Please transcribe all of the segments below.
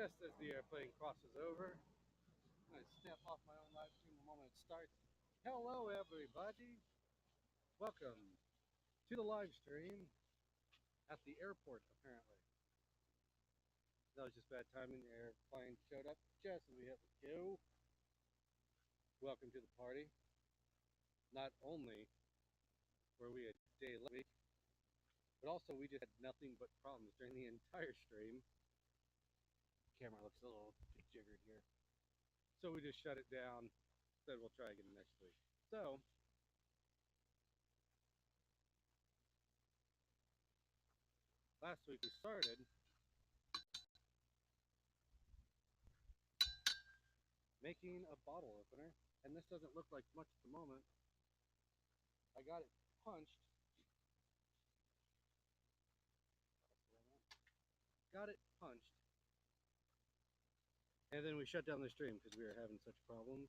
Just as the airplane crosses over, I'm going to snap off my own live stream the moment it starts. Hello, everybody. Welcome to the live stream at the airport, apparently. That was just bad timing. The airplane showed up just as we hit the queue. Welcome to the party. Not only were we a day late, but also we just had nothing but problems during the entire stream. Camera looks a little jiggered here. So we just shut it down, said we'll try again next week. So, last week we started making a bottle opener, and this doesn't look like much at the moment. I got it punched. And then we shut down the stream because we were having such problems.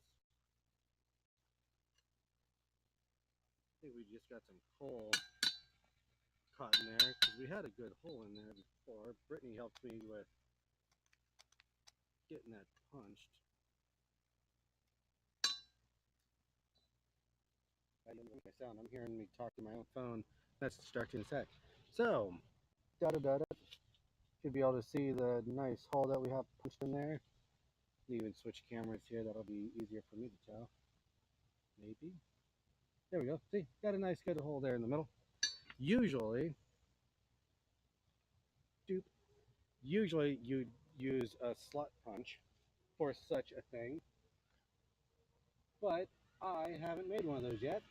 I think we just got some coal caught in there because we had a good hole in there before. Brittany helped me with getting that punched. I don't know my sound. I'm hearing me talk to my own phone. That's distracting a sec. So, should be able to see the nice hole that we have punched in there. Even switch cameras here. That'll be easier for me to tell. Maybe. There we go. See, got a nice good hole there in the middle. Usually you'd use a slot punch for such a thing, but I haven't made one of those yet.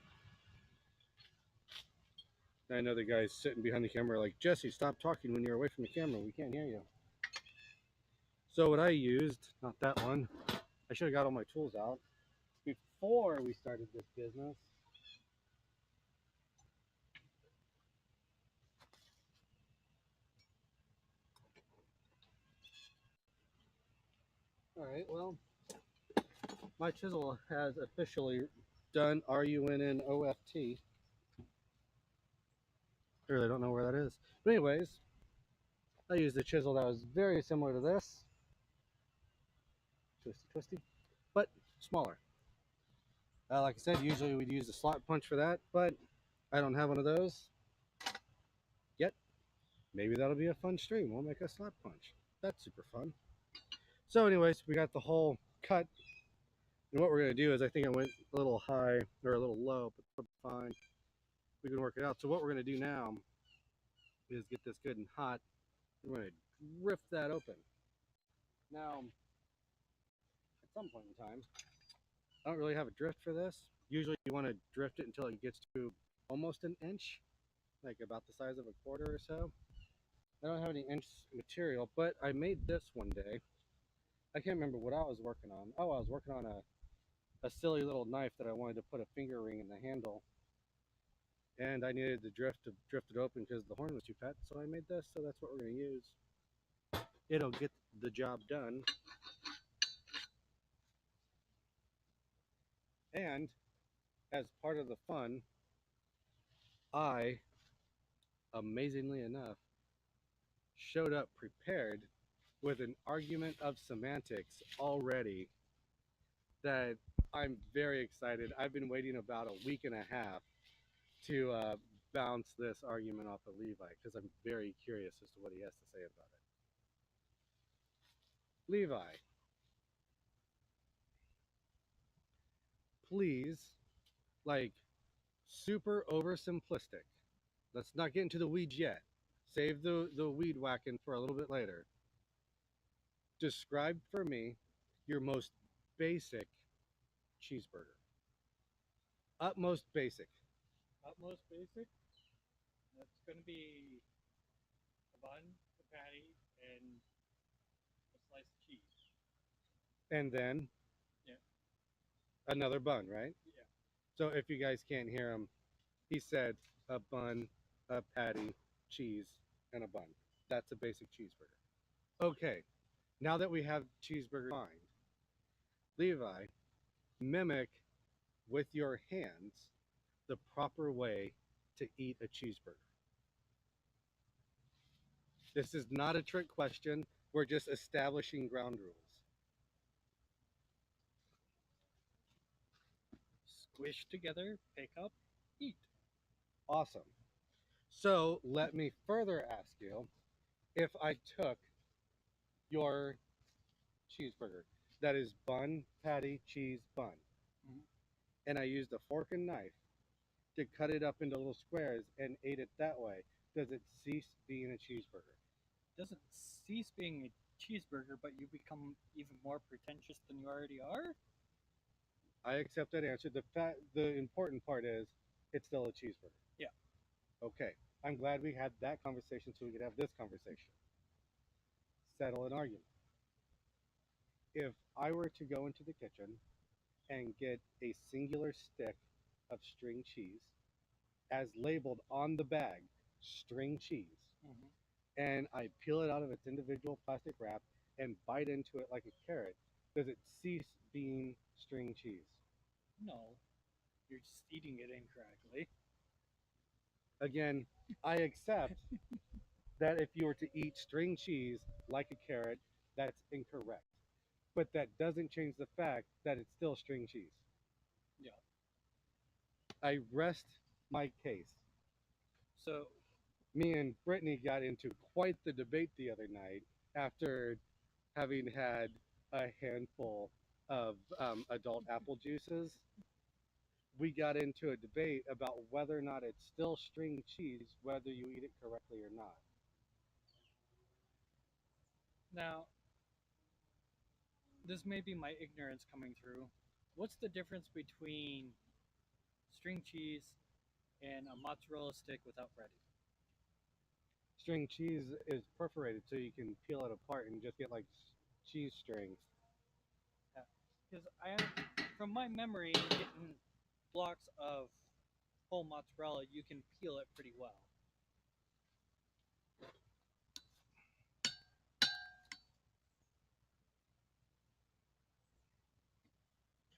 I know the guy's sitting behind the camera like, Jesse, stop talking when you're away from the camera. We can't hear you. So what I used, not that one, I should have got all my tools out before we started this business. All right, well, my chisel has officially done RUNNOFT. I really don't know where that is. But anyways, I used a chisel that was very similar to this. Twisty, but smaller. Like I said, usually we'd use a slot punch for that, but I don't have one of those yet. Maybe that'll be a fun stream. We'll make a slot punch. That's super fun. So anyways, we got the hole cut. And what we're going to do is, I think I went a little high or a little low, but fine. We can work it out. So what we're going to do now is get this good and hot. We're going to rip that open. Now, at some point in time, I don't really have a drift for this. Usually you want to drift it until it gets to almost an inch, like about the size of a quarter or so. I don't have any inch material, but I made this one day. I can't remember what I was working on. Oh, I was working on a silly little knife that I wanted to put a finger ring in the handle. And I needed the drift to drift it open because the horn was too fat. So I made this, so that's what we're going to use. It'll get the job done. And as part of the fun, I, amazingly enough, showed up prepared with an argument of semantics already that I'm very excited. I've been waiting about a week and a half to bounce this argument off of Levi because I'm very curious as to what he has to say about it. Levi, please, like, super oversimplistic. Let's not get into the weeds yet. Save the weed whacking for a little bit later. Describe for me your most basic cheeseburger. Utmost basic. Utmost basic? That's going to be a bun, a patty, and a slice of cheese. And then another bun, right? Yeah. So if you guys can't hear him, he said a bun, a patty, cheese, and a bun. That's a basic cheeseburger. Okay, now that we have cheeseburger in mind, Levi, mimic with your hands the proper way to eat a cheeseburger. This is not a trick question. We're just establishing ground rules. Squish together, pick up, eat. Awesome. So let me further ask you, if I took your cheeseburger, that is bun, patty, cheese, bun, Mhm. and I used a fork and knife to cut it up into little squares and ate it that way, does it cease being a cheeseburger? Doesn't cease being a cheeseburger, but you become even more pretentious than you already are? I accept that answer. The important part is it's still a cheeseburger. Yeah. Okay. I'm glad we had that conversation so we could have this conversation. Settle an argument. If I were to go into the kitchen and get a singular stick of string cheese as labeled on the bag, string cheese, Mm-hmm. and I peel it out of its individual plastic wrap and bite into it like a carrot, does it cease being string cheese? No, you're just eating it incorrectly. Again, I accept that if you were to eat string cheese like a carrot, that's incorrect. But that doesn't change the fact that it's still string cheese. Yeah. I rest my case. So, Me and Brittany got into quite the debate the other night after having had a handful of adult apple juices. We got into a debate about whether or not it's still string cheese, whether you eat it correctly or not. now, this may be my ignorance coming through. What's the difference between string cheese and a mozzarella stick without breading? String cheese is perforated so you can peel it apart and just get like cheese strings. Because from my memory, getting blocks of whole mozzarella, you can peel it pretty well.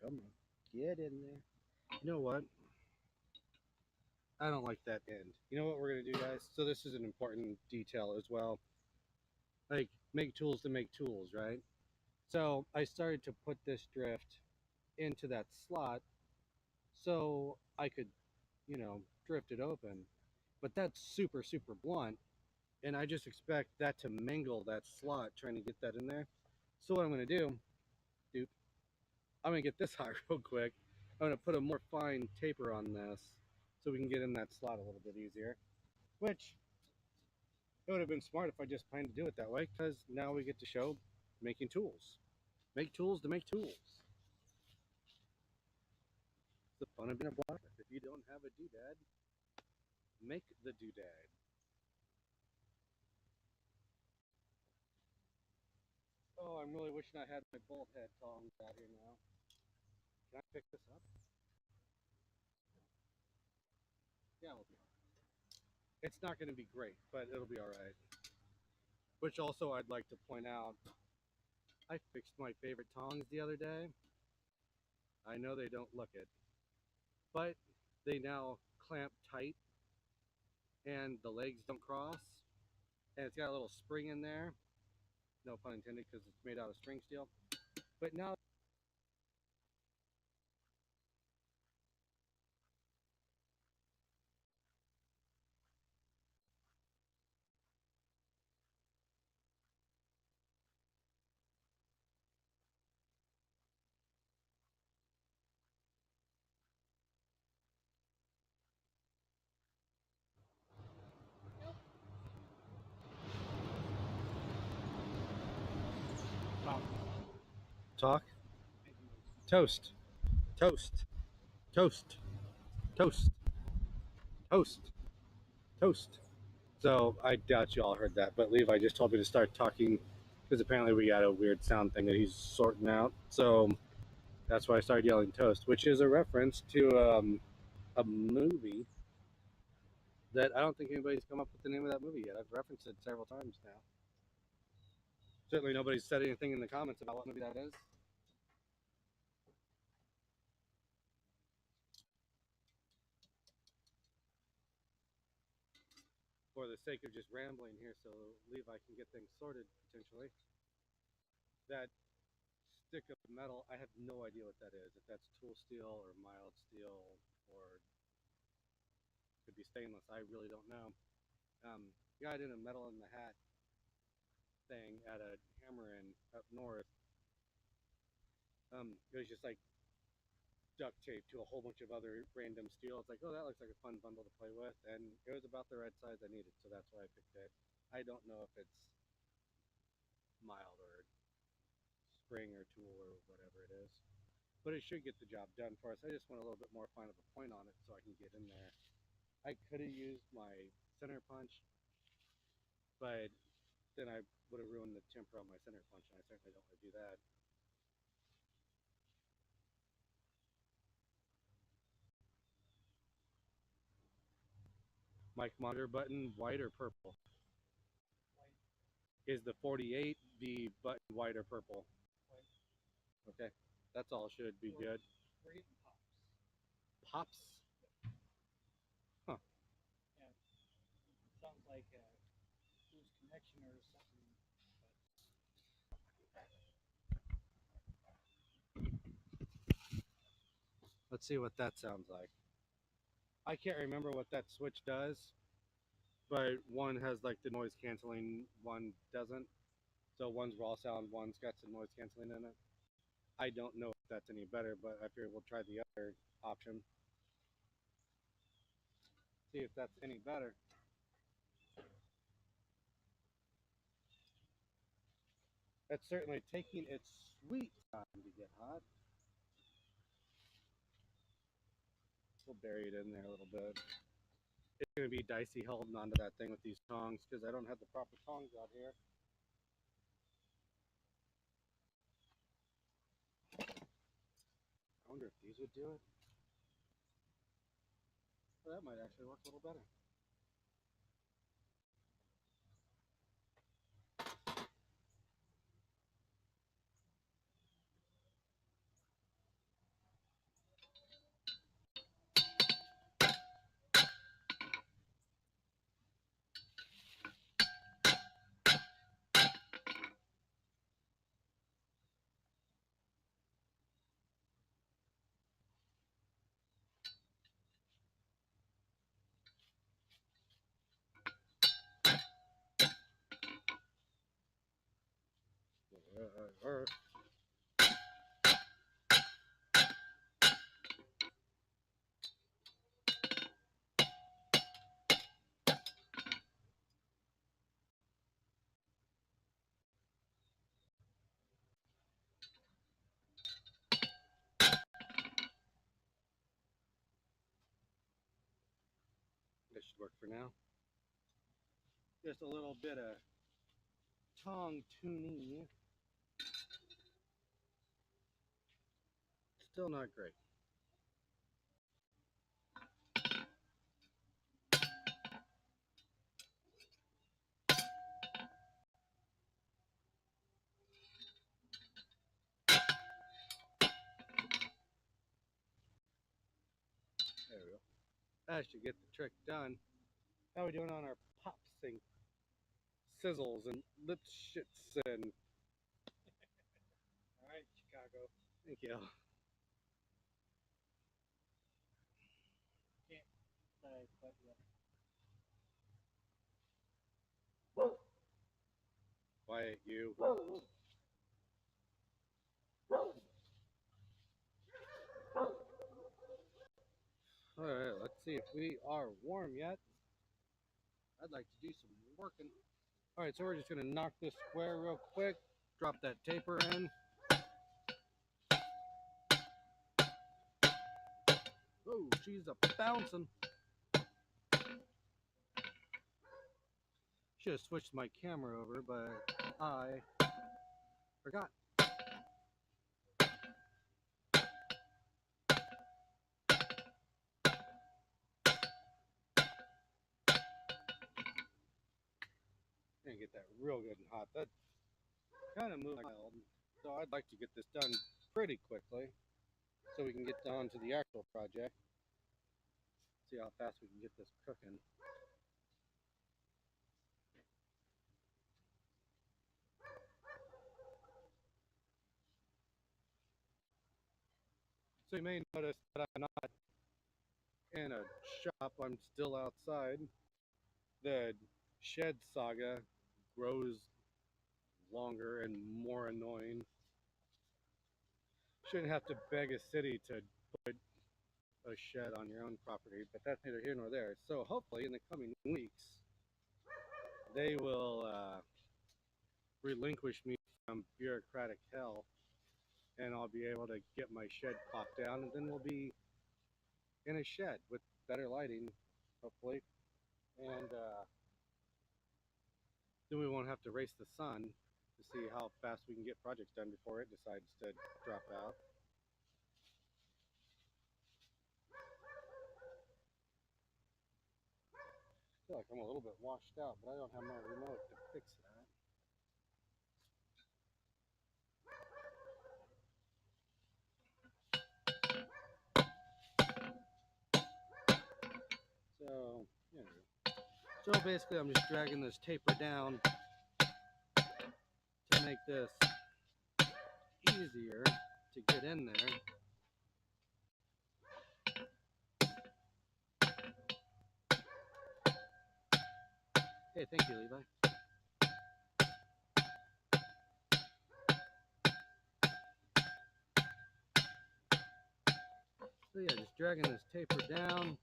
Come on, get in there. You know what? I don't like that end. You know what we're gonna do, guys? So this is an important detail as well. Like make tools to make tools, right? So I started to put this drift into that slot so I could, drift it open. But that's super, super blunt, and I just expect that to mangle that slot trying to get that in there. So what I'm gonna do, dude, I'm gonna get this hot real quick. I'm gonna put a more fine taper on this so we can get in that slot a little bit easier. Which it would have been smart if I just planned to do it that way, because now we get to show making tools. Make tools to make tools. It's the fun of being a blocker. If you don't have a doodad, make the doodad. Oh, I'm really wishing I had my bolt head tongs out here now. Can I pick this up? Yeah, we'll be all right. It's not going to be great, but it'll be all right. Which also I'd like to point out, I fixed my favorite tongs the other day. I know they don't look it, but they now clamp tight and the legs don't cross. And it's got a little spring in there. No pun intended because it's made out of string steel. But now Wow. talk, toast, toast, toast, toast, toast, toast. So I doubt you all heard that, but Levi just told me to start talking because apparently we got a weird sound thing that he's sorting out. So that's why I started yelling toast, which is a reference to a movie that I don't think anybody's come up with the name of that movie yet. I've referenced it several times now. Certainly nobody's said anything in the comments about what movie that is. for the sake of just rambling here, so Levi can get things sorted potentially. That stick of metal, I have no idea what that is. If that's tool steel or mild steel or could be stainless, I really don't know. Guy did a metal in the hat thing at a hammer in up north. It was just like duct tape to a whole bunch of other random steel. It's like, oh, that looks like a fun bundle to play with, and it was about the right size I needed, so that's why I picked it. I don't know if it's mild or spring or tool or whatever it is, but it should get the job done for us. I just want a little bit more fine of a point on it so I can get in there. I could have used my center punch, but then I would have ruined the temper on my center punch, and I certainly don't want to do that. Mic monitor button, white or purple? White. Is the 48 the button white or purple? White. Okay, that's all should be good. We're getting pops. Pops? Huh. Yeah. It sounds like a loose connection or something. Let's see what that sounds like. I can't remember what that switch does, but one has like the noise canceling, one doesn't. So one's raw sound, one's got some noise canceling in it. I don't know if that's any better, but I figured we'll try the other option. See if that's any better. It's certainly taking its sweet time to get hot. We'll bury it in there a little bit. It's going to be dicey holding onto that thing with these tongs because I don't have the proper tongs out here. I wonder if these would do it. Well, that might actually work a little better. This should work for now. Just a little bit of tong tuning. Still not great. There we go. That should get the trick done. How are we doing on our pops and sizzles and lip shits and All right, Chicago. thank you. Can't say quite yet. Quiet you. Alright, let's see if we are warm yet. I'd like to do some working. Alright, so we're just gonna knock this square real quick, drop that taper in. Oh, she's a bouncing. Should have switched my camera over, but I forgot. Gonna get that real good and hot. That kind of moved mild, so I'd like to get this done pretty quickly so we can get down to the actual project. See how fast we can get this cooking. So you may notice that I'm not in a shop, I'm still outside. The shed saga grows longer and more annoying. Shouldn't have to beg a city to put a shed on your own property, but that's neither here nor there. So hopefully in the coming weeks, they will relinquish me from bureaucratic hell, and I'll be able to get my shed popped down, and then we'll be in a shed with better lighting, hopefully, and then we won't have to race the sun to see how fast we can get projects done before it decides to drop out. I feel like I'm a little bit washed out, but I don't have my remote to fix that. So, yeah. So basically I'm just dragging this taper down to make this easier to get in there. Hey, thank you, Levi. So yeah, just dragging this taper down.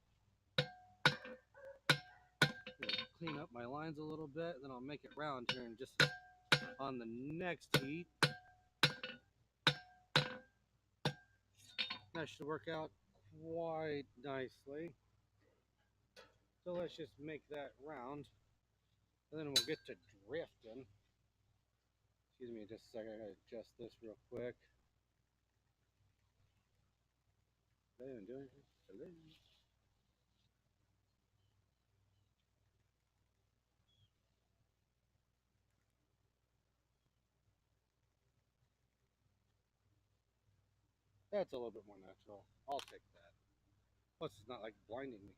Clean up my lines a little bit, then I'll make it round here and just on the next heat. That should work out quite nicely. So let's just make that round, and then we'll get to drifting. Excuse me just a second, I gotta adjust this real quick. Did I even do anything? Hello? That's a little bit more natural. I'll take that. Plus, it's not like blinding me.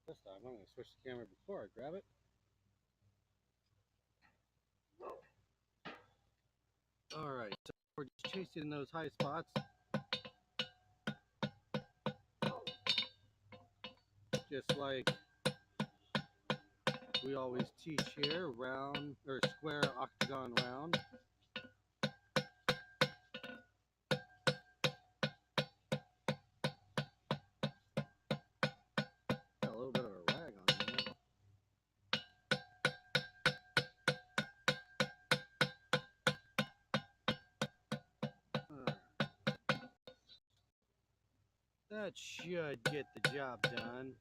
This time, I'm going to switch the camera before I grab it. Alright, so we're just chasing those high spots. Just like we always teach here, round or square, octagon, round. Got a little bit of a rag on there. That should get the job done.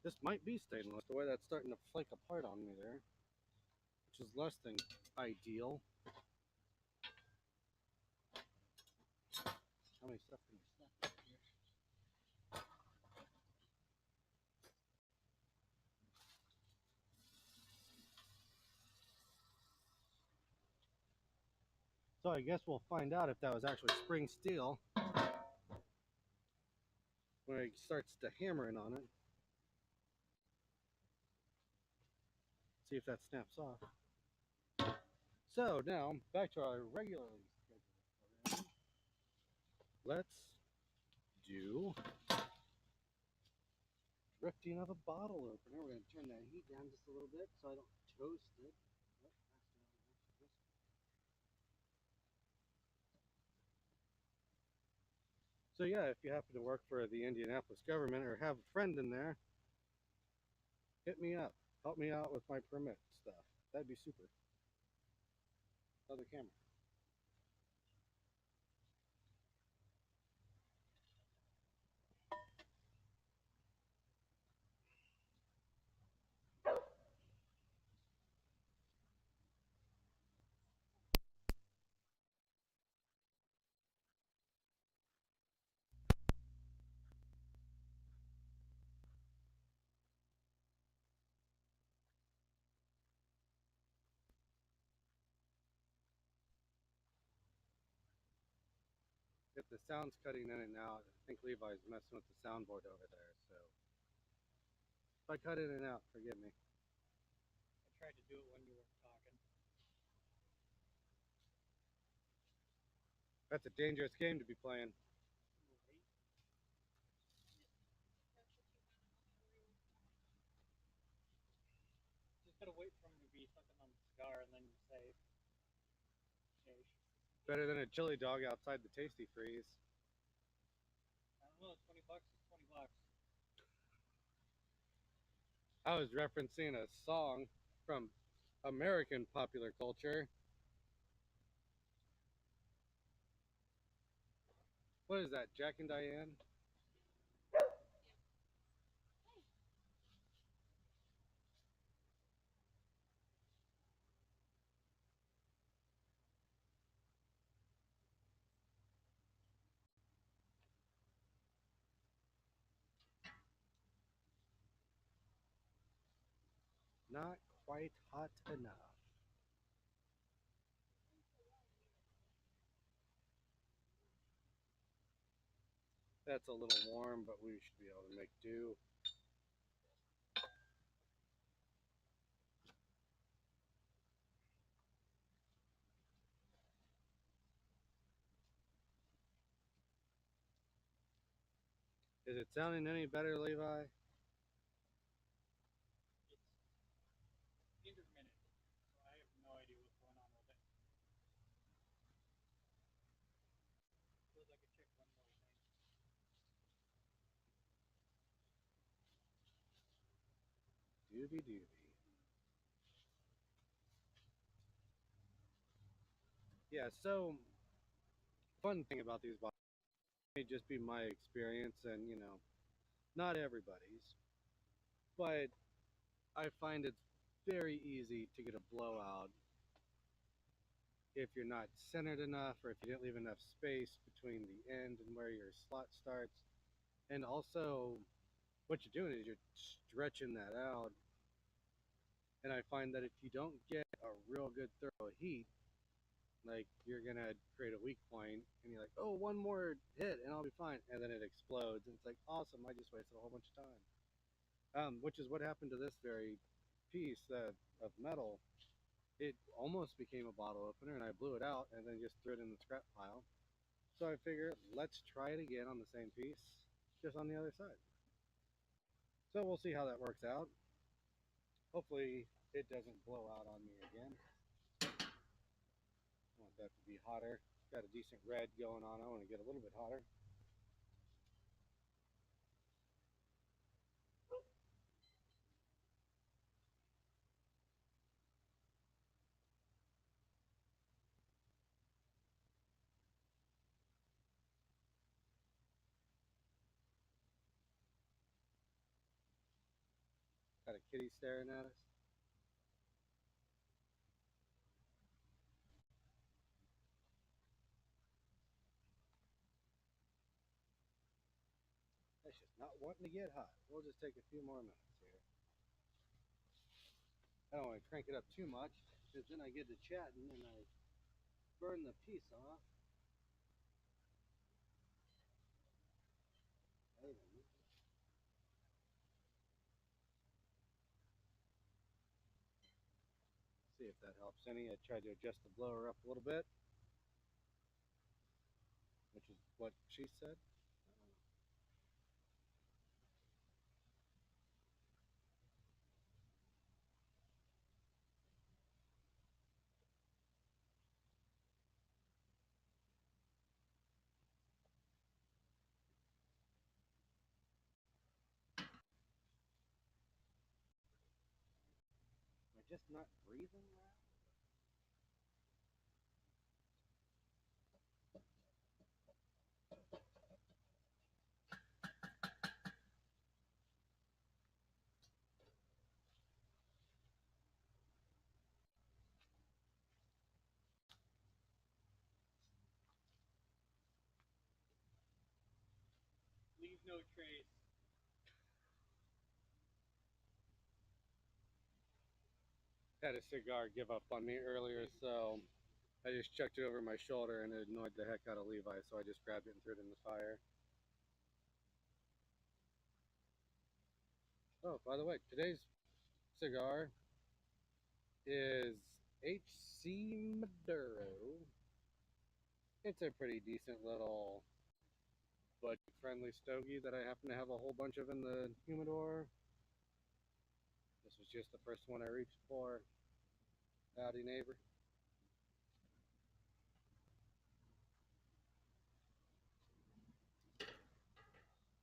This might be stainless, the way that's starting to flake apart on me there, which is less than ideal. How many stuff can you snap here? So I guess we'll find out if that was actually spring steel when it starts to hammering on it. See if that snaps off. So now back to our regularly scheduled program. Let's do drifting of a bottle opener. We're going to turn that heat down just a little bit so I don't toast it. So yeah, if you happen to work for the Indianapolis government or have a friend in there, hit me up. Help me out with my permit stuff. That'd be super. Other camera. but the sound's cutting in and out. I think Levi's messing with the soundboard over there, so if I cut in and out, forgive me. I tried to do it when you weren't talking. That's a dangerous game to be playing. Right? Just gotta wait for him to be sucking on the cigar and then you say, "Hey, Better than a chili dog outside the Tasty Freeze. I don't know, $20 is $20. I was referencing a song from American popular culture. What is that, Jack and Diane? Not quite hot enough. That's a little warm, but we should be able to make do. Is it sounding any better, Levi? It's intermittent, so I have no idea what's going on with it. Feels like a chick window thing. Doobie doobie. Yeah, so fun thing about these bottles may just be my experience and, not everybody's. But I find it's very easy to get a blowout if you're not centered enough or if you didn't leave enough space between the end and where your slot starts. And also, what you're doing is you're stretching that out. And I find that if you don't get a real good thorough heat, like you're gonna create a weak point and you're like, oh, one more hit and I'll be fine, and then it explodes and it's like, awesome, I just wasted a whole bunch of time. Which is what happened to this very piece of metal. It almost became a bottle opener and I blew it out and then just threw it in the scrap pile. So I figured, let's try it again on the same piece, just on the other side. So we'll see how that works out. Hopefully it doesn't blow out on me again. I want that to be hotter. Got a decent red going on. I want to get a little bit hotter. Got a kitty staring at us. That's just not wanting to get hot. We'll just take a few more minutes here. I don't want to crank it up too much because then I get to chatting and I burn the piece off. See if that helps any. I tried to adjust the blower up a little bit, which is what she said. Am I just not breathing well? Leave no trace. Had a cigar give up on me earlier, so I just chucked it over my shoulder and it annoyed the heck out of Levi, so I just grabbed it and threw it in the fire. Oh, by the way, today's cigar is HC Maduro. It's a pretty decent little budget-friendly stogie that I happen to have a whole bunch of in the humidor. This was just the first one I reached for. Howdy, neighbor.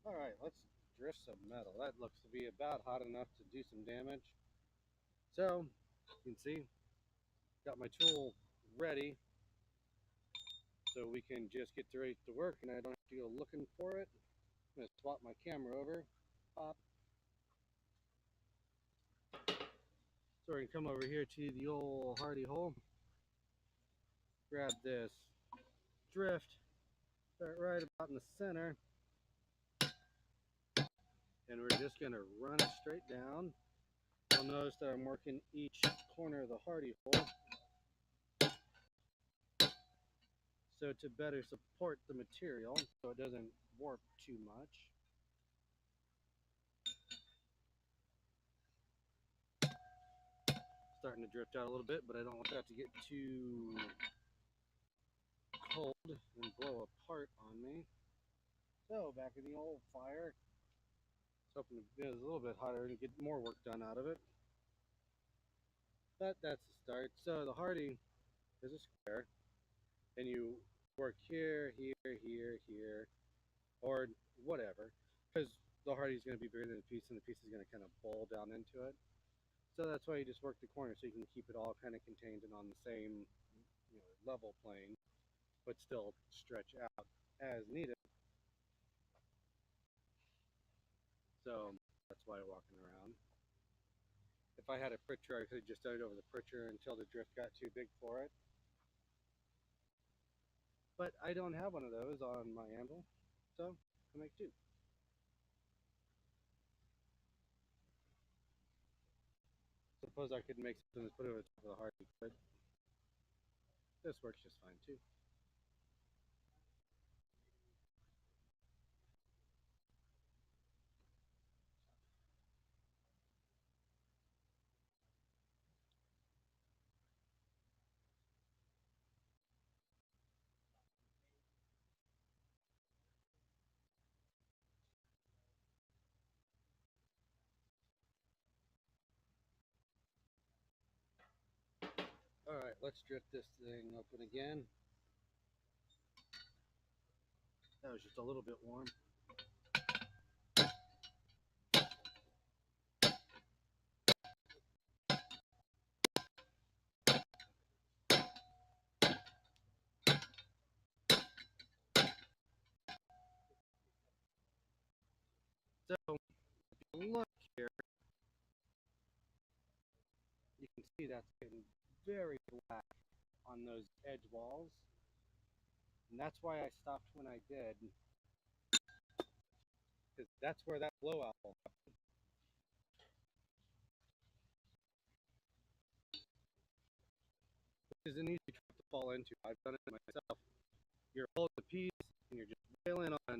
All right, let's drift some metal. That looks to be about hot enough to do some damage. So, you can see, got my tool ready so we can just get right to work and I don't have to go looking for it. I'm going to swap my camera over. Pop. So we're going to come over here to the old hardy hole. Grab this drift. Start right about in the center. And we're just going to run it straight down. You'll notice that I'm working each corner of the hardy hole. So to better support the material so it doesn't warp too much. Starting to drift out a little bit, but I don't want that to get too cold and blow apart on me. So back in the old fire. It's hoping to be a little bit hotter and get more work done out of it. But that's the start. So the hardy is a square, and you work here, here, here, here, or whatever, because the hardy is going to be bigger than the piece, and the piece is going to kind of bowl down into it. So that's why you just work the corner so you can keep it all kind of contained and on the same level plane, but still stretch out as needed. So that's why I'm walking around. If I had a pritcher, I could have just done it over the pritcher until the drift got too big for it. But I don't have one of those on my anvil, so I make two. Suppose I could make something that's put over the top of the hardy, but this works just fine too. All right, let's drift this thing open again. That was just a little bit warm. So if you look here, you can see that's getting very black on those edge walls. And that's why I stopped when I did, because that's where that blowout will happen. Which is an easy trap to fall into. I've done it myself. You're holding the piece and you're just wailing on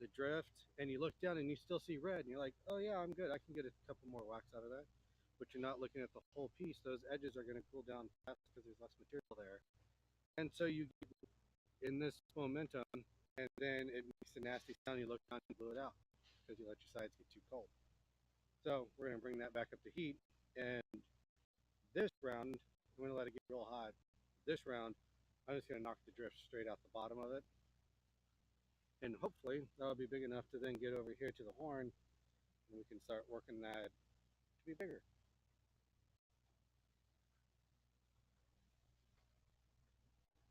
the drift, and you look down and you still see red, and you're like, oh yeah, I'm good. I can get a couple more wax out of that. But you're not looking at the whole piece. Those edges are going to cool down fast because there's less material there. And so you get in this momentum, and then it makes a nasty sound. You look down and blew it out because you let your sides get too cold. So we're going to bring that back up to heat. And this round, I'm going to let it get real hot. This round, I'm just going to knock the drift straight out the bottom of it. And hopefully that'll be big enough to then get over here to the horn and we can start working that to be bigger.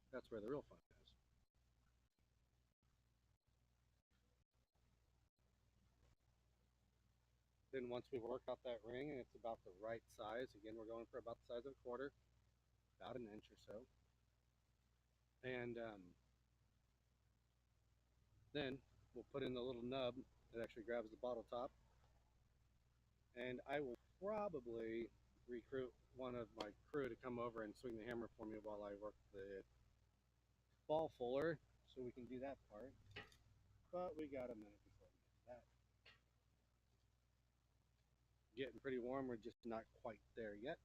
That's where the real fun is. Then once we work out that ring and it's about the right size, again, we're going for about the size of a quarter, about an inch or so. And then we'll put in the little nub that actually grabs the bottle top. And I will probably recruit one of my crew to come over and swing the hammer for me while I work the ball fuller, so we can do that part. But we got a minute before we get to that. Getting pretty warm, we're just not quite there yet.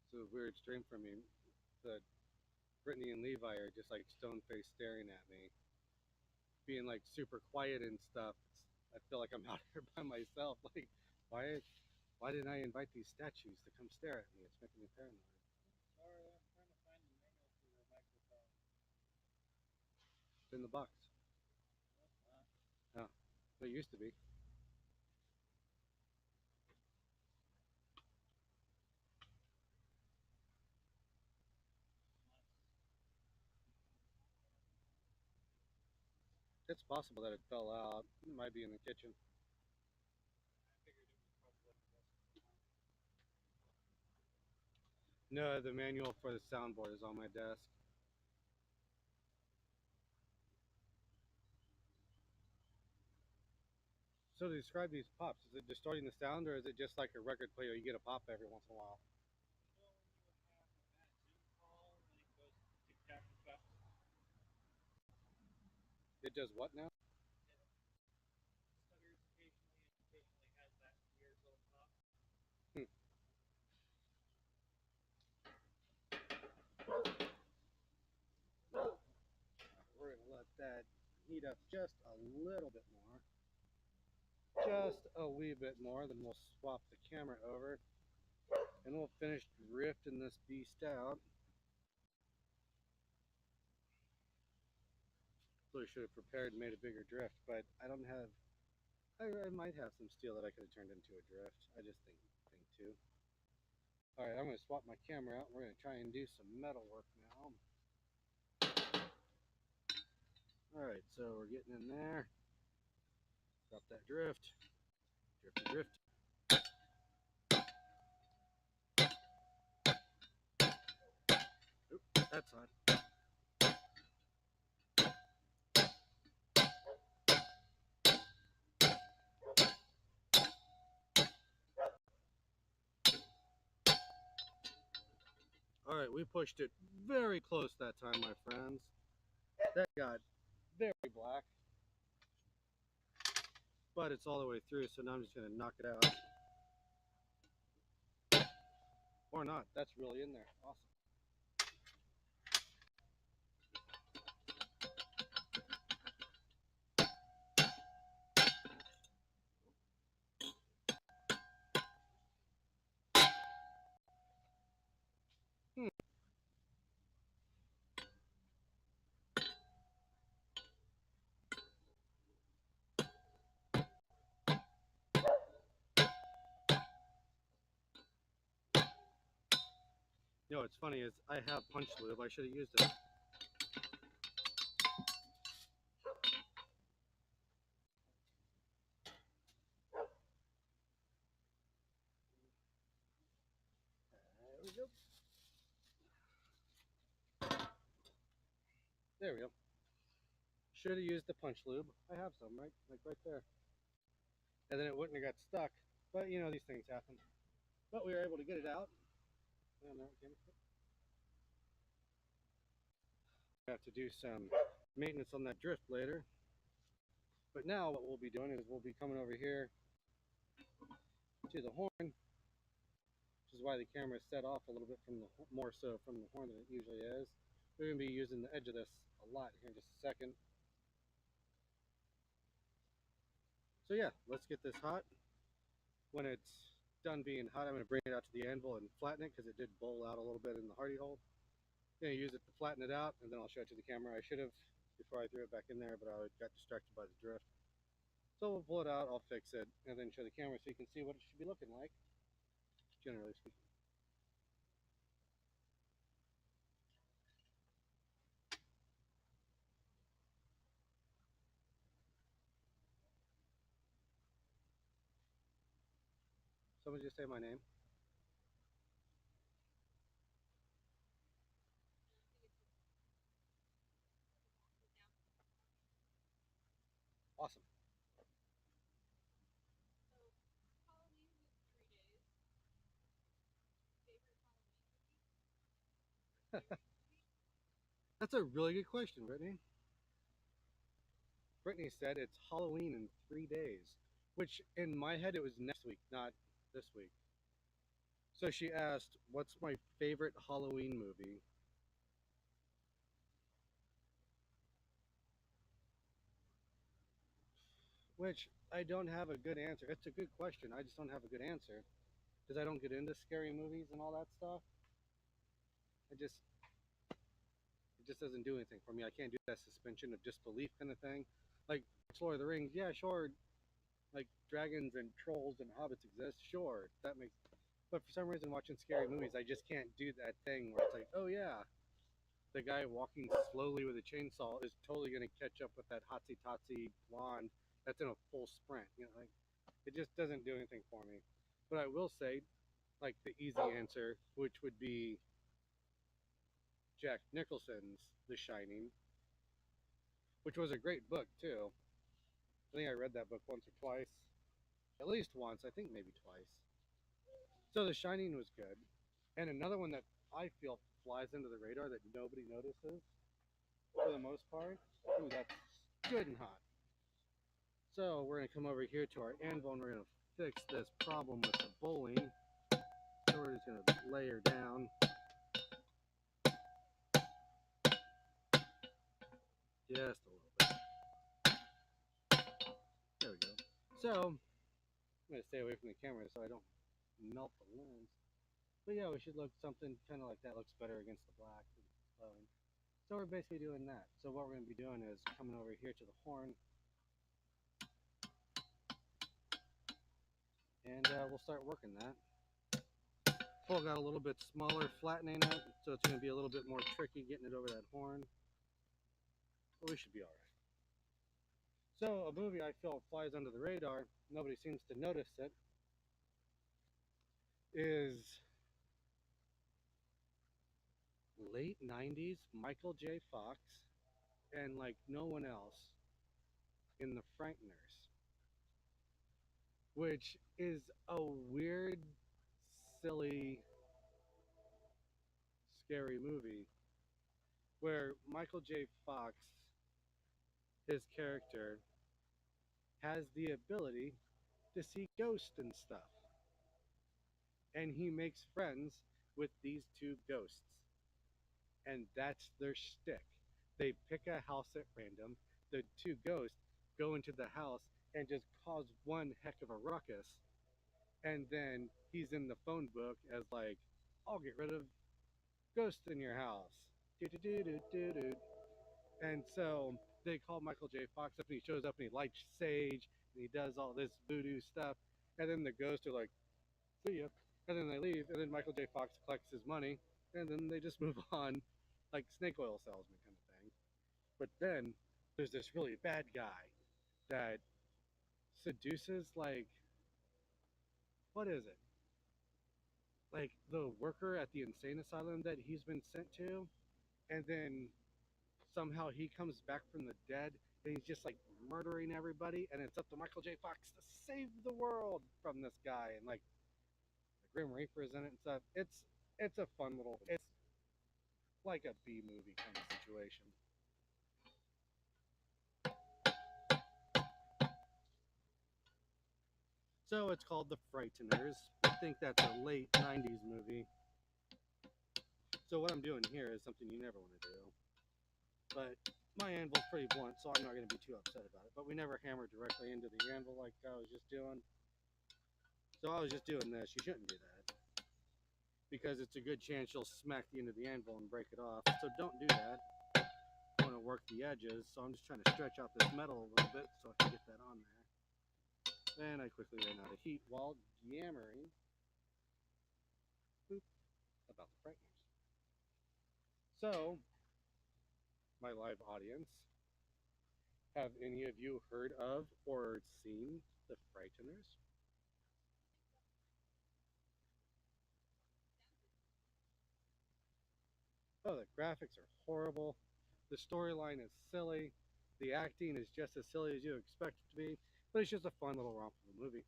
It's a weird stream for me. The Brittany and Levi are just like stone faced staring at me, being like super quiet and stuff. I feel like I'm out here by myself. Like, why didn't I invite these statues to come stare at me? It's making me paranoid. Sorry, I'm trying to find the manual for your microphone. It's in the box. No, it's not. Oh, it used to be. It's possible that it fell out. It might be in the kitchen. I figured it was probably the rest. No, the manual for the soundboard is on my desk. So to describe these pops, is it distorting the sound, or is it just like a record player? You get a pop every once in a while. You know when you have a bad Zoom call and it goes tic tac tac. It does what now? It stutters occasionally and occasionally has that weird little pop. Hmm. We're gonna let that heat up just a little bit more. Just a wee bit more, then we'll swap the camera over and we'll finish drifting this beast out. Really should have prepared and made a bigger drift, but I don't have. I might have some steel that I could have turned into a drift. I just think too. All right, I'm going to swap my camera out. We're going to try and do some metal work now. All right, so we're getting in there. Drop that drift. Drift. Oop, that's hot. All right, we pushed it very close that time, my friends. That got very black, but it's all the way through, so now I'm just going to knock it out. Or not, that's really in there. Awesome. You know what's funny is I have punch lube. I should have used it. There we go. There we go. Should have used the punch lube. I have some, right? Like right there. And then it wouldn't have got stuck. But you know, these things happen. But we were able to get it out. And there it came. We have to do some maintenance on that drift later. But now what we'll be doing is we'll be coming over here to the horn, which is why the camera is set off a little bit from the more so from the horn than it usually is. We're going to be using the edge of this a lot here in just a second. So yeah, let's get this hot. When it's done being hot, I'm going to bring it out to the anvil and flatten it because it did bowl out a little bit in the hardy hole. I'm going to use it to flatten it out, and then I'll show it to the camera. I should have before I threw it back in there, but I got distracted by the drift. So we'll pull it out, I'll fix it, and then show the camera so you can see what it should be looking like, generally speaking. Someone just say my name. That's a really good question, Brittany. Brittany said it's Halloween in 3 days, which in my head it was next week, not this week. So she asked, "What's my favorite Halloween movie?" Which I don't have a good answer. It's a good question. I just don't have a good answer because I don't get into scary movies and all that stuff. I just it just doesn't do anything for me. I can't do that suspension of disbelief kind of thing. Like Lord of the Rings, yeah, sure. Like dragons and trolls and hobbits exist, sure. That makes. But for some reason, watching scary movies, I just can't do that thing where it's like, oh yeah, the guy walking slowly with a chainsaw is totally going to catch up with that hotsy totsy blonde that's in a full sprint. You know, like it just doesn't do anything for me. But I will say, like the easy answer, which would be Jack Nicholson's The Shining, which was a great book too. I think I read that book once or twice, at least once. I think maybe twice. So The Shining was good, and another one that I feel flies under the radar that nobody notices for the most part. Ooh, that's good and hot. So we're gonna come over here to our anvil and we're gonna fix this problem with the bowling. So we're just gonna lay her down just a little bit. There we go. So I'm gonna stay away from the camera so I don't melt the lens. But yeah, we should look something kind of like that. Looks better against the black and glowing. So we're basically doing that. So what we're gonna be doing is coming over here to the horn, and we'll start working that. Hole got a little bit smaller, flattening it, so it's going to be a little bit more tricky getting it over that horn. But we should be all right. So a movie I feel flies under the radar, nobody seems to notice it, is late 90s Michael J. Fox and like no one else in The Frighteners, which is a weird, silly, scary movie where Michael J. Fox, his character, has the ability to see ghosts and stuff. And he makes friends with these two ghosts. And that's their shtick. They pick a house at random. The two ghosts go into the house and just cause one heck of a ruckus. And then he's in the phone book as like, I'll get rid of ghosts in your house. Do-do-do-do-do-do. And so they call Michael J. Fox up and he shows up and he lights sage and he does all this voodoo stuff. And then the ghosts are like, see ya. And then they leave, and then Michael J. Fox collects his money, and then they just move on, like snake oil salesman kind of thing. But then there's this really bad guy that seduces, like, what is it? Like the worker at the insane asylum that he's been sent to, and then somehow he comes back from the dead, and he's just like murdering everybody, and it's up to Michael J. Fox to save the world from this guy, and like the Grim Reaper's in it and stuff. It's a fun little. It's like a B movie kind of situation. So it's called The Frighteners. I think that's a late 90s movie. So what I'm doing here is something you never want to do. But my anvil's pretty blunt, so I'm not going to be too upset about it. But we never hammer directly into the anvil like I was just doing. So I was just doing this. You shouldn't do that. Because it's a good chance you'll smack the end of the anvil and break it off. So don't do that. I want to work the edges, so I'm just trying to stretch out this metal a little bit so I can get that on there. And I quickly ran out of heat while yammering about the Frighteners. So, my live audience, have any of you heard of or seen the Frighteners? Oh, the graphics are horrible. The storyline is silly. The acting is just as silly as you expect it to be. But it's just a fun little romp of a movie.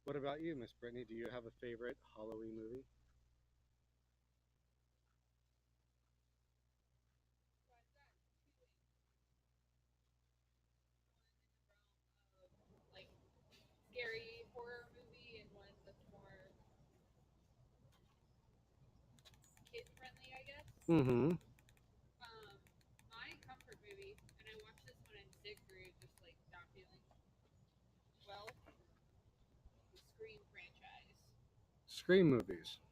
What about you, Miss Brittany? Do you have a favorite Halloween movie? Mm-hmm. My comfort movie, and I watched this one in 6th grade, just like not feeling well. The Scream franchise. Scream movies.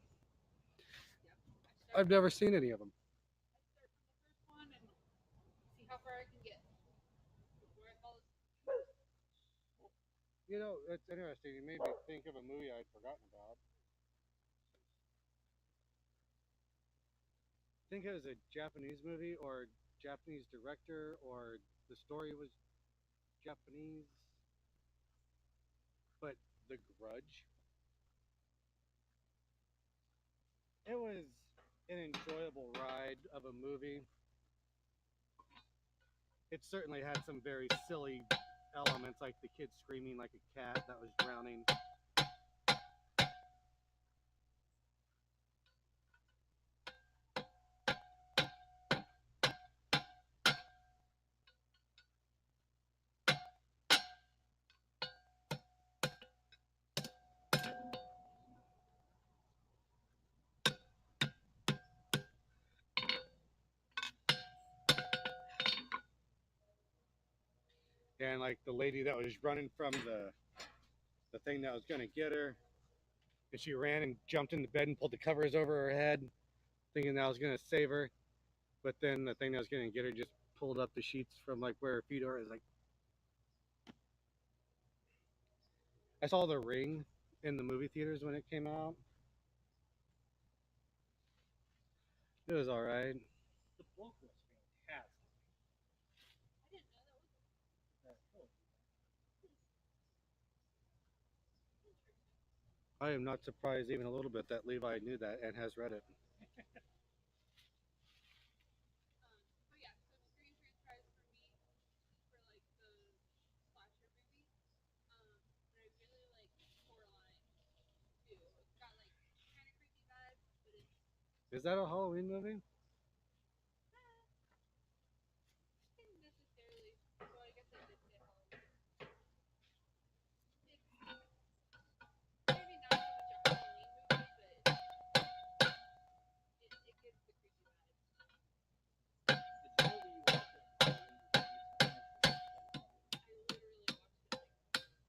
Yep. I've never seen any of them. I start from the first one and see how far I can get before I fall asleep. You know, it's interesting. You made me think of a movie I'd forgotten about. I think it was a Japanese movie or Japanese director or the story was Japanese, but The Grudge. It was an enjoyable ride of a movie. It certainly had some very silly elements, like the kid screaming like a cat that was drowning. And like the lady that was running from the thing that was gonna get her, and she ran and jumped in the bed and pulled the covers over her head, thinking that was gonna save her. But then the thing that was gonna get her just pulled up the sheets from like where her feet are. Is like I saw The Ring in the movie theaters when it came out. It was all right. The book was fantastic. I didn't know that was Oh, interesting. I am not surprised even a little bit that Levi knew that and has read it. But yeah, so Scream franchise for me, for like the slasher movies. But I really like Coraline too. It's got like kind of creepy vibes, but it's Is that a Halloween movie? didn't necessarily. Well, I guess I did say Halloween. It's maybe not so much a Halloween movie, but it gives the creepy vibes. it's a movie you watch it. I literally watched it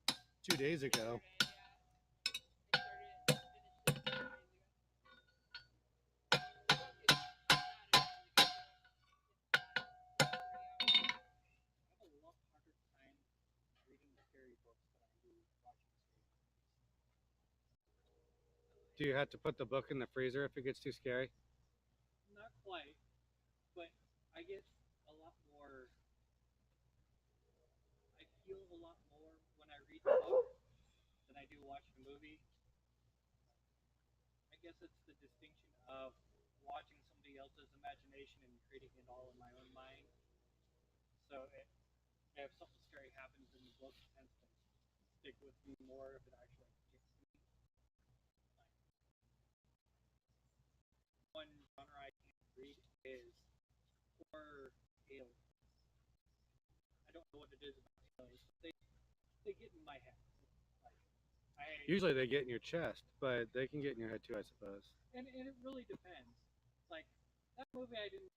like 2 days ago. yesterday. Yeah, I started it and finished it 2 days ago. The book is not as really good though. It's 3 hours. I have a lot harder time reading scary books than I do watching scary movies. Do you have to put the book in the freezer if it gets too scary? Not quite, but I get a lot more. I feel a lot more when I read the book than I do watch the movie. I guess it's the distinction of watching somebody else's imagination and creating it all in my own mind. So if something scary happens in the book, it tends to stick with me more if it actually hits me. One genre I can't read is horror aliens. I don't know what it is about aliens, but they get in my head. Like I Usually they get in your chest, but they can get in your head too, I suppose. and it really depends. Like that movie, I didn't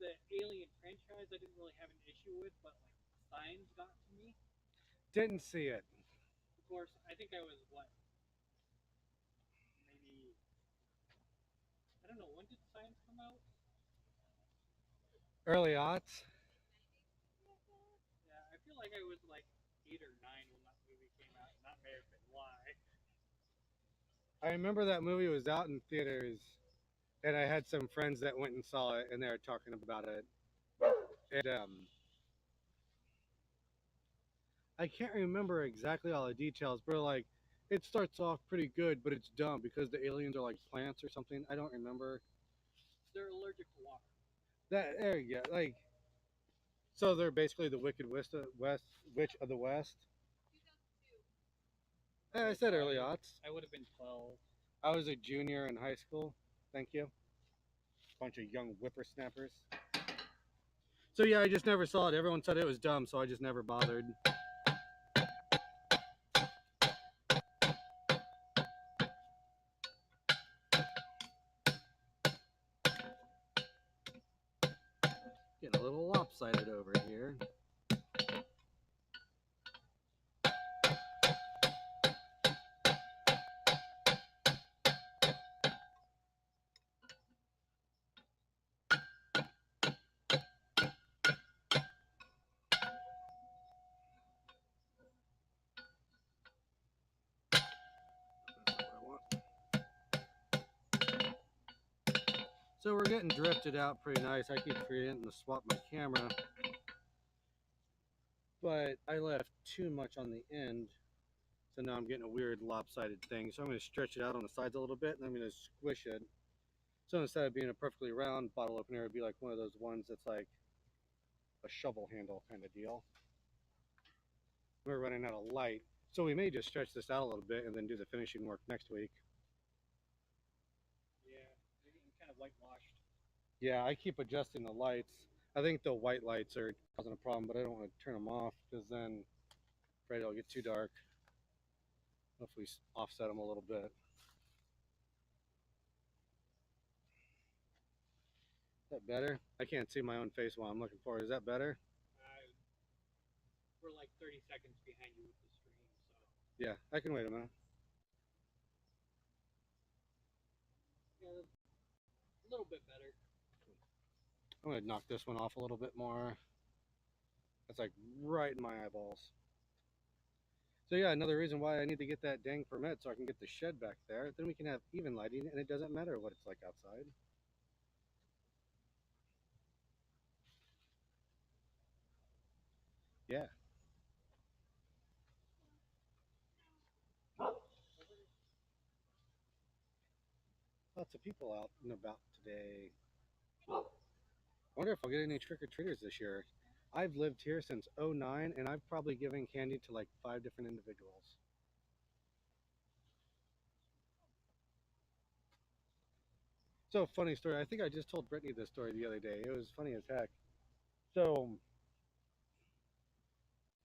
the Alien franchise, I didn't really have an issue with, but like Signs got to me. Didn't see it. Of course, I think I was what maybe I don't know when did Signs come out. Early aughts. Late 90s, something like that. Yeah, I feel like I was like 8 or 9 when that movie came out, and that may have been why. I remember that movie was out in theaters, and I had some friends that went and saw it, and they were talking about it. And I can't remember exactly all the details, but like it starts off pretty good, but it's dumb because the aliens are like plants or something. I don't remember They're allergic to water. that. There you go. Like so, they're basically the Wicked Witch of the West. 2002. I said early aughts. I would have been 12. I was a junior in high school. Thank you. Bunch of young whippersnappers. So yeah, I just never saw it. Everyone said it was dumb, so I just never bothered. a little lopsided over here. So we're getting drifted out pretty nice. I keep forgetting to swap my camera, but I left too much on the end, so now I'm getting a weird lopsided thing. So I'm going to stretch it out on the sides a little bit, and I'm going to squish it. So instead of being a perfectly round bottle opener, it'd be like one of those ones that's like a shovel handle kind of deal. We're running out of light, so we may just stretch this out a little bit and then do the finishing work next week. Yeah, maybe kind of whitewashed. Yeah, I keep adjusting the lights. I think the white lights are causing a problem, but I don't want to turn them off because then I'm afraid it'll get too dark. Hopefully offset them a little bit. Is that better? I can't see my own face while I'm looking for it. Is that better? We're like 30 seconds behind you with the stream, so. Yeah, I can wait a minute. Yeah, a little bit better. I'm going to knock this one off a little bit more. That's like right in my eyeballs. So yeah, another reason why I need to get that dang permit so I can get the shed back there. Then we can have even lighting and it doesn't matter what it's like outside. Yeah. Lots of people out and about today. I wonder if I'll get any trick-or-treaters this year. I've lived here since '09 and I've probably given candy to like 5 different individuals. So funny story. I think I just told Brittany this story the other day. It was funny as heck. So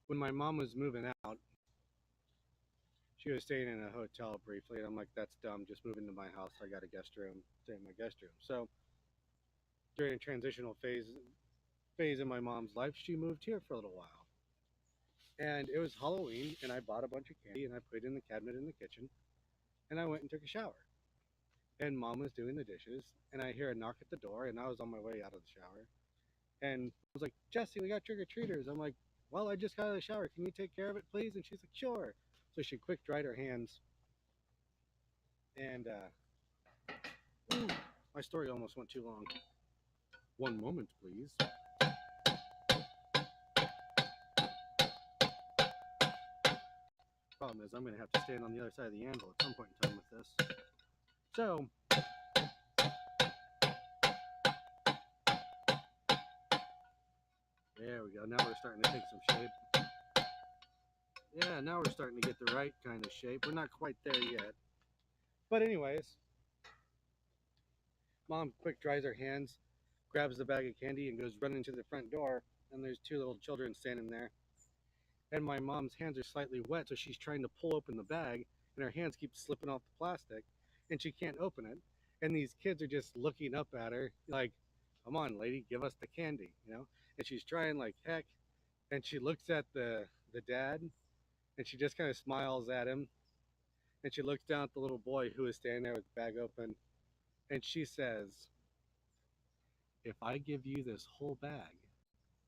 when my mom was moving out, she was staying in a hotel briefly, and I'm like, "That's dumb. Just move into my house. I got a guest room. Stay in my guest room." So during a transitional phase in my mom's life, she moved here for a little while, and it was Halloween, and I bought a bunch of candy and I put it in the cabinet in the kitchen, and I went and took a shower. And mom was doing the dishes, and I hear a knock at the door, and I was on my way out of the shower, and I was like, "Jesse, we got trick or treaters." I'm like, "Well, I just got out of the shower. Can you take care of it, please?" And she's like, "Sure." So she quick dried her hands, and my story almost went too long. One moment, please. Problem is, I'm going to have to stand on the other side of the anvil at some point in time with this. So, there we go. Now we're starting to take some shape. Yeah, now we're starting to get the right kind of shape. We're not quite there yet. But anyways, mom quick dries her hands, grabs the bag of candy, and goes running to the front door. And there's 2 little children standing there. And my mom's hands are slightly wet, so she's trying to pull open the bag, and her hands keep slipping off the plastic, and she can't open it. And these kids are just looking up at her like, "Come on, lady, give us the candy," you know? And she's trying like heck, and she looks at the dad, and she just kind of smiles at him, and she looks down at the little boy who is standing there with the bag open, and she says, "If I give you this whole bag,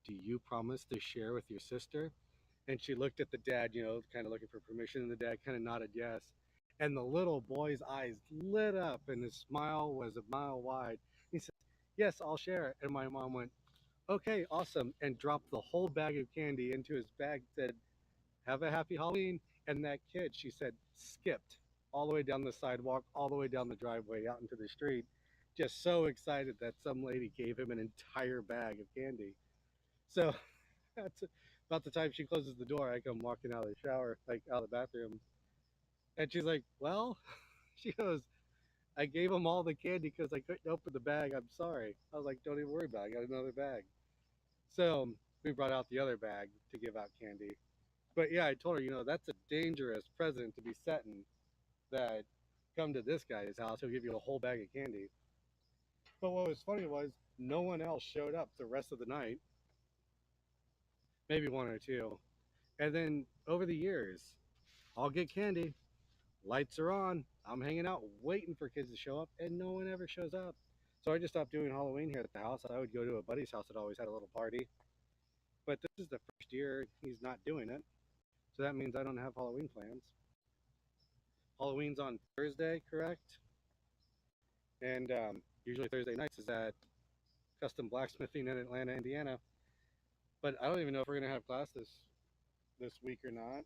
do you promise to share with your sister?" And she looked at the dad, kind of looking for permission, and the dad kind of nodded yes. And the little boy's eyes lit up, and his smile was a mile wide. He said, "Yes, I'll share it." And my mom went, "Okay, awesome," and dropped the whole bag of candy into his bag, said, "Have a happy Halloween." And that kid, she said, skipped all the way down the sidewalk, all the way down the driveway, out into the street, just so excited that some lady gave him an entire bag of candy. So that's about the time she closes the door. I come walking out of the shower, like out of the bathroom, and she's like, "Well," she goes, "I gave him all the candy because I couldn't open the bag. I'm sorry." I was like, "Don't even worry about it. I got another bag." So we brought out the other bag to give out candy. But yeah, I told her, that's a dangerous precedent to be setting. That come to this guy's house, he'll give you a whole bag of candy. But what was funny was no one else showed up the rest of the night, maybe one or two. And then over the years, I'll get candy, lights are on, I'm hanging out waiting for kids to show up, and no one ever shows up. So I just stopped doing Halloween here at the house. I would go to a buddy's house that always had a little party. But this is the first year he's not doing it. So that means I don't have Halloween plans. Halloween's on Thursday, correct? And usually Thursday nights is at Custom Blacksmithing in Atlanta, Indiana. But I don't even know if we're gonna have class this week or not.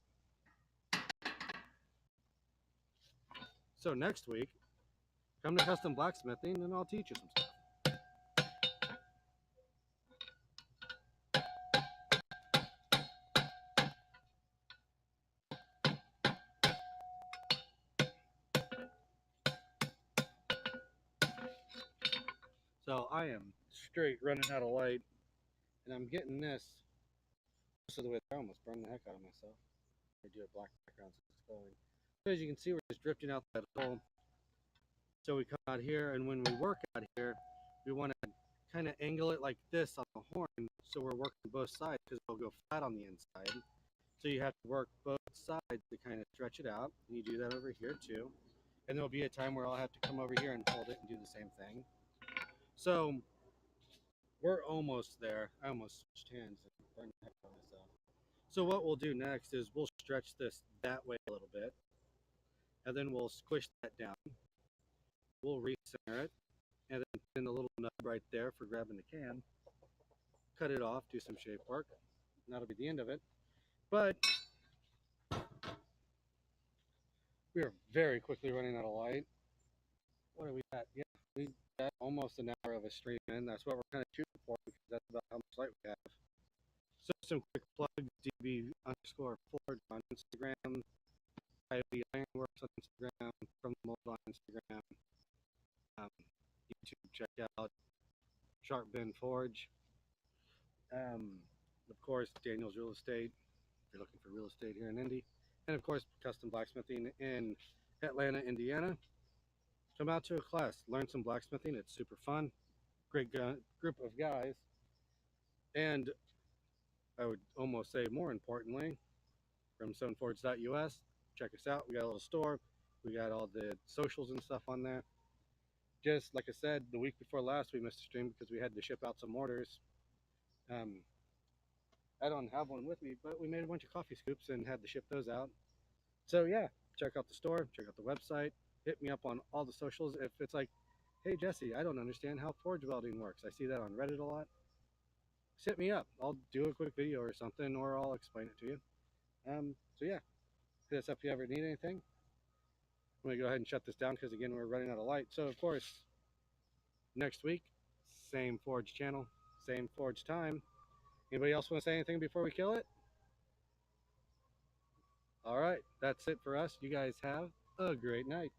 So next week, come to Custom Blacksmithing and I'll teach you some stuff. So I am straight running out of light, and I'm getting this. So the way I almost burned the heck out of myself. I do a black background since it's going. So as you can see, we're just drifting out that hole. So we come out here, and when we work out here, we want to kind of angle it like this on the horn, so we're working both sides because it'll go flat on the inside. So you have to work both sides to kind of stretch it out. And you do that over here too. And there'll be a time where I'll have to come over here and hold it and do the same thing. So we're almost there. I almost switched hands and burned the heck out of myself. So what we'll do next is we'll stretch this that way a little bit, and then we'll squish that down. We'll recenter it, and then put in the little nub right there for grabbing the can. Cut it off, do some shape work, and that'll be the end of it. But we are very quickly running out of light. What are we at? Yeah, we got almost an hour of a stream in. That's what we're kind of shooting for because that's about how much light we have. So some quick plugs: DB_Forge on Instagram, IOD Ironworks on Instagram, From the Mold on Instagram, YouTube. Check out Sharp Bin Forge. Of course, Daniel's Real Estate. If you're looking for real estate here in Indy, and of course, Custom Blacksmithing in Atlanta, Indiana. Come out to a class, learn some blacksmithing. It's super fun. Great group of guys. And I would almost say more importantly, brimstoneforge.us. Check us out. We got a little store. We got all the socials and stuff on there. Just like I said, the week before last, we missed a stream because we had to ship out some orders. I don't have one with me, but we made a bunch of coffee scoops and had to ship those out. So yeah, check out the store, check out the website, hit me up on all the socials. If it's like, hey Jesse, I don't understand how forge welding works. I see that on Reddit a lot. Hit me up. I'll do a quick video or something, or I'll explain it to you. So yeah, hit us up if you ever need anything. I'm gonna go ahead and shut this down because again we're running out of light. So of course, next week, same forge channel, same forge time. Anybody else want to say anything before we kill it? All right, that's it for us. You guys have a great night.